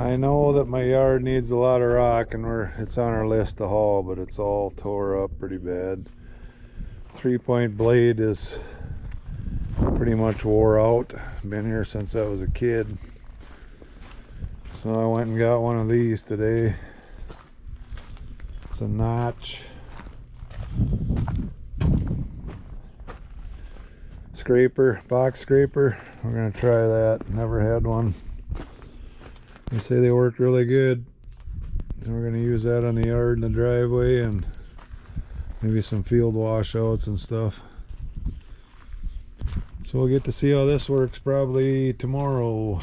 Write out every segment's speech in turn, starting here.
I know that my yard needs a lot of rock, and it's on our list to haul, but it's all tore up pretty bad. 3-point blade is pretty much wore out. Been here since I was a kid. So I went and got one of these today. It's a notch scraper, box scraper. We're gonna try that. Never had one. They say they work really good. So we're gonna use that on the yard and the driveway and maybe some field washouts and stuff. So we'll get to see how this works probably tomorrow.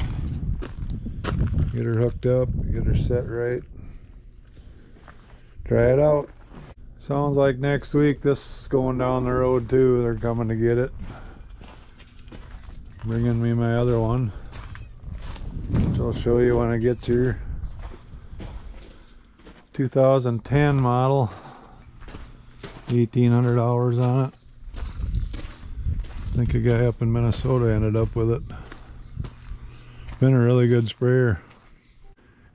Get her hooked up, get her set right. Try it out. Sounds like next week this is going down the road too. They're coming to get it. Bringing me my other one, which I'll show you when I get here. 2010 model. 1,800 hours on it. I think a guy up in Minnesota ended up with it. Been a really good sprayer.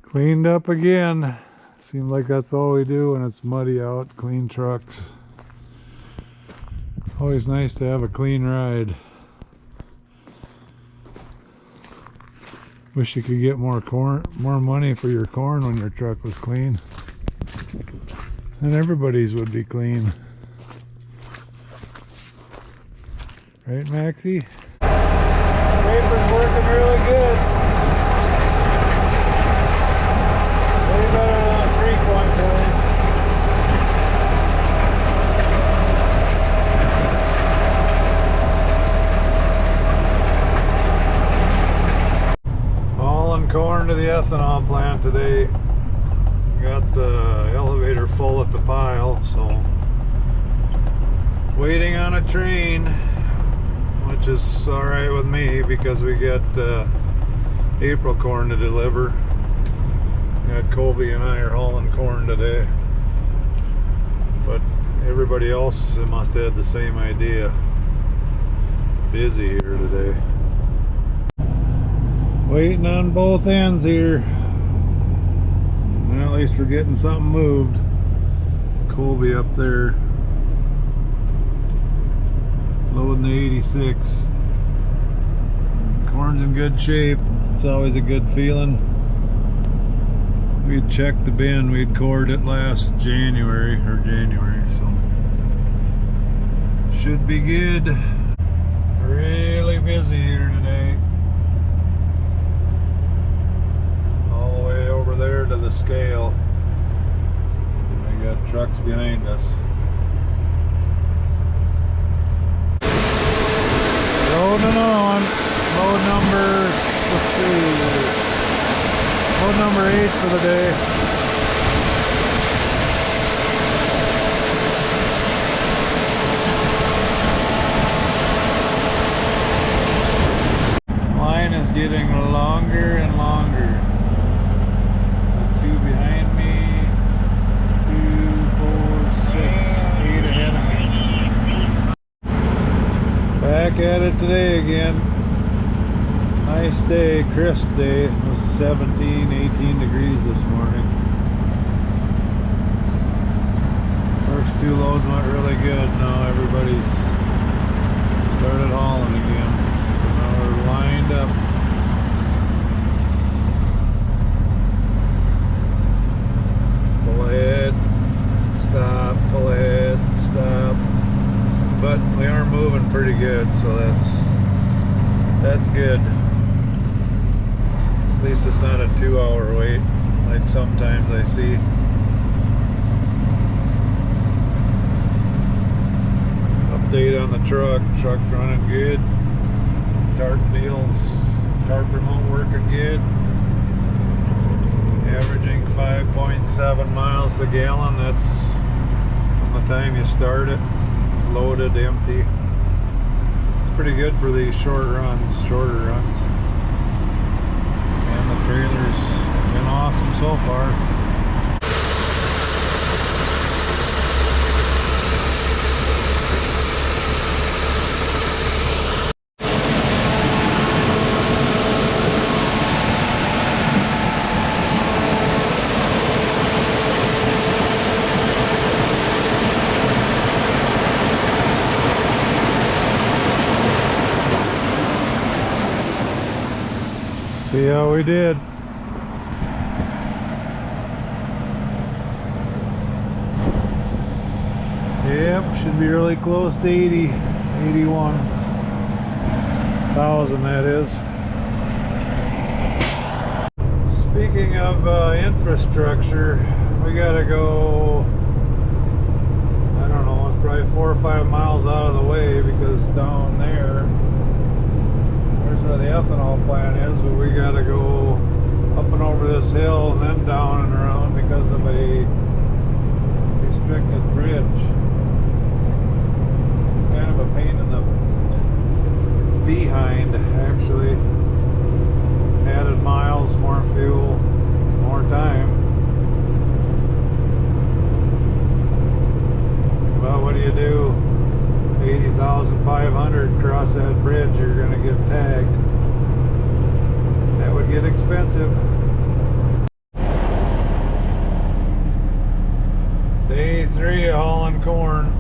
Cleaned up again. Seems like that's all we do when it's muddy out. Clean trucks. Always nice to have a clean ride. Wish you could get more money for your corn when your truck was clean. And everybody's would be clean. Right, Maxie? Scraper's working really good. Way better than a 3-point blade. Hauling corn to the ethanol plant today. Got the elevator full at the pile, so waiting on a train, which is alright with me because we get April corn to deliver. Got Colby and I are hauling corn today, but everybody else must have had the same idea. Busy here today. Waiting on both ends here. Well, at least we're getting something moved. Colby up there loading the 86. Corn's in good shape. It's always a good feeling. We'd checked the bin. We'd cored it last January, so should be good. Really busy here today. Over there to the scale. We got trucks behind us. Loading on. Load number, let's see. Load number 8 for the day. Line is getting longer and longer. Behind me, 2, 4, 6, 8 ahead of me. Back at it today again. Nice day, crisp day. It was 17, 18 degrees this morning. First 2 loads went really good. Now everybody's started hauling again. So now we're lined up. Pull ahead, stop, pull ahead, stop. But we are moving pretty good, so that's good. At least it's not a 2-hour wait like sometimes I see. Update on the truck. Truck's running good. Tarp remote working good. Averaging 5.7 miles a gallon. That's from the time you start it. It's loaded, empty. It's pretty good for these shorter runs. And the trailer's been awesome so far. See how we did. Yep, should be really close to 81,000 that is. Speaking of infrastructure, we gotta go, I don't know, it's probably 4 or 5 miles out of the way, because down there's where the ethanol plant is, but we gotta go up and over this hill and then down and around because of a restricted bridge. It's kind of a pain in the behind, actually. Added miles, more fuel, more time. Well, what do you do? 80,500 across that bridge, you're going to get tagged. That would get expensive. Day 3 of hauling corn.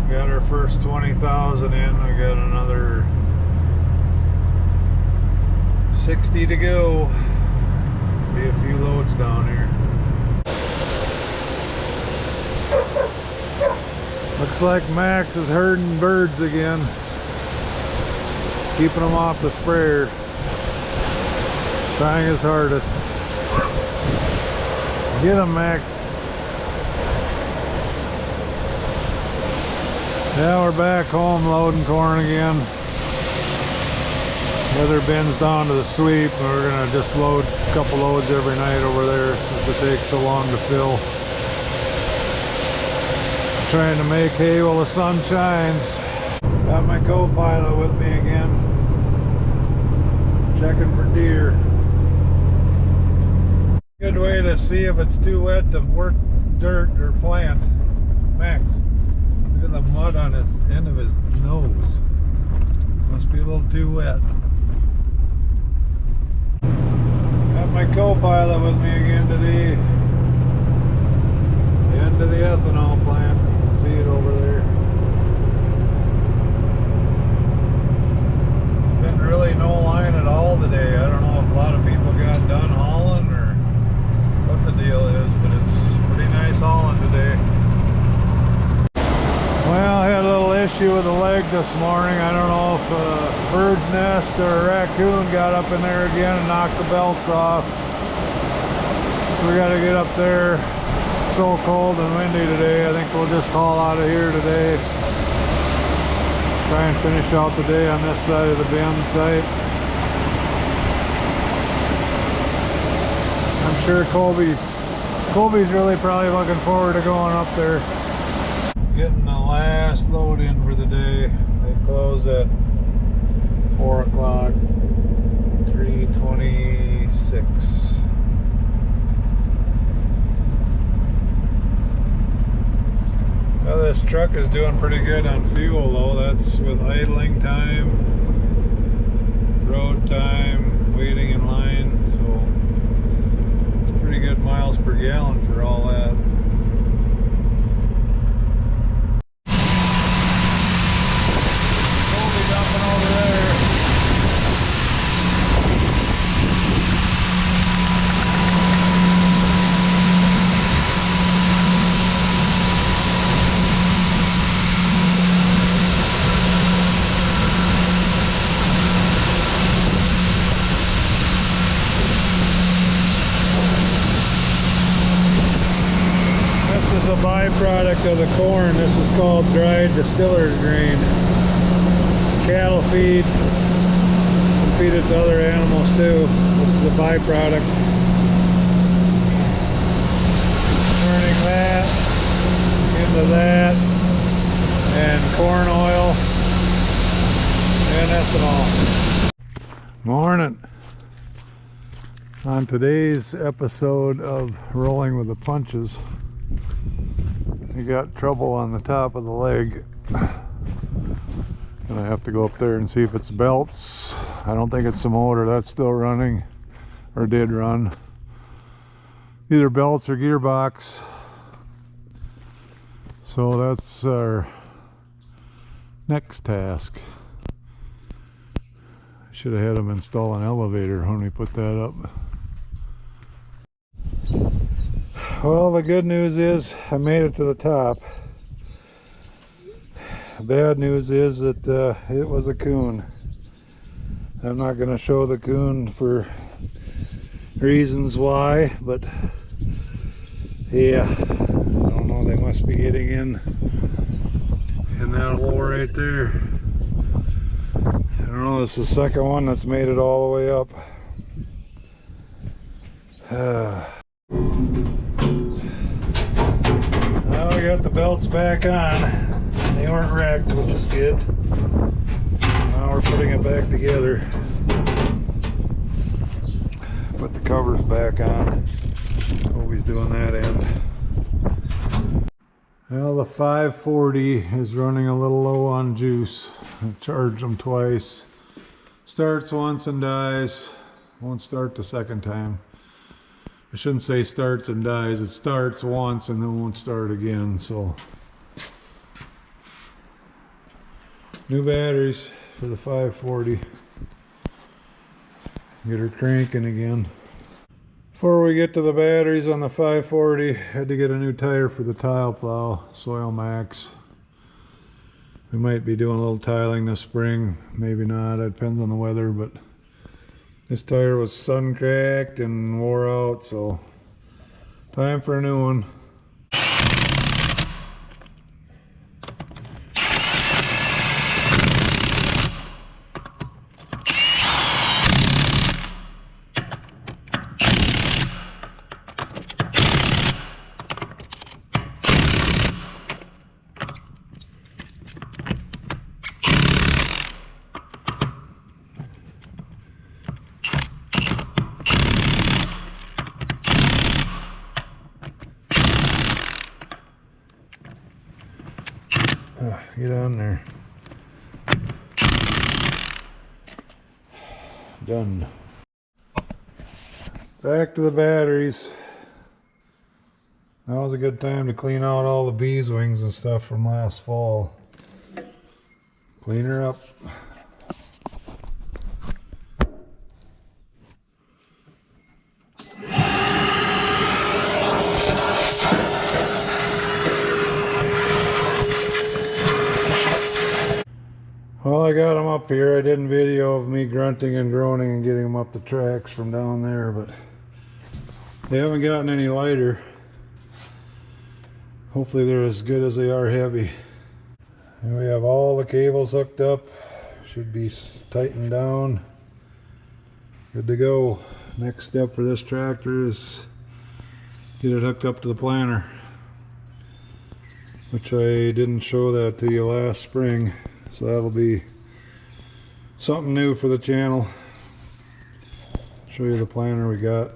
Got our first 20,000 in. We got another 60 to go. Be a few loads down here. Looks like Max is herding birds again, keeping them off the sprayer, trying his hardest. Get him, Max. Yeah, we're back home loading corn again. The other bin's down to the sweep, and we're gonna just load a couple loads every night over there since it takes so long to fill. Trying to make hay while the sun shines. Got my co-pilot with me again, checking for deer. Good way to see if it's too wet to work dirt or plant. Max, look at the mud on his end of his nose. Must be a little too wet. Got my co-pilot with me again today. The end of the ethanol plant. You can see it over there. Been really no line at all today. I don't know if a lot of people got done hauling or what the deal is, but it's pretty nice hauling today. Well, I had a little issue with the leg this morning. I don't know if a bird's nest or a raccoon got up in there again and knocked the belts off. We got to get up there. It's so cold and windy today. I think we'll just haul out of here today. Try and finish out the day on this side of the bin site. I'm sure Colby's really probably looking forward to going up there. Getting the last load in for the day. They close at 4 o'clock, 3:26. Well, this truck is doing pretty good on fuel though. That's with idling time, road time, waiting in line. So it's pretty good miles per gallon for all that. Byproduct of the corn. This is called dried distiller's grain. Cattle feed, and feed it to other animals too. This is a byproduct. Turning that into that, and corn oil and ethanol. Morning. On today's episode of Rolling with the Punches, I got trouble on the top of the leg, and I have to go up there and see if it's belts. I don't think it's the motor. That's still running, or did run. Either belts or gearbox. So that's our next task. Should have had them install an elevator when we put that up. Well, the good news is I made it to the top. The bad news is that it was a coon. I'm not going to show the coon for reasons why, but yeah, I don't know, they must be getting in that hole right there. I don't know, this is the second one that's made it all the way up. Now we got the belts back on. They weren't wrecked, which is good. Now we're putting it back together. Put the covers back on. Always doing that end. Well, the 540 is running a little low on juice. I charged them twice. Starts once and dies. Won't start the second time. I shouldn't say starts and dies. It starts once and then won't start again. So new batteries for the 540. Get her cranking again. Before we get to the batteries on the 540, had to get a new tire for the tile plow, Soil Max. We might be doing a little tiling this spring, maybe not, it depends on the weather, but this tire was sun cracked and wore out, so time for a new one. Get on there. Done. Back to the batteries. That was a good time to clean out all the bees wings and stuff from last fall. Clean her up. Well, I got them up here. I did a video of me grunting and groaning and getting them up the tracks from down there, but they haven't gotten any lighter. Hopefully they're as good as they are heavy. And we have all the cables hooked up. Should be tightened down. Good to go. Next step for this tractor is get it hooked up to the planter, which I didn't show that to you last spring. So that'll be something new for the channel. Show you the planter we got.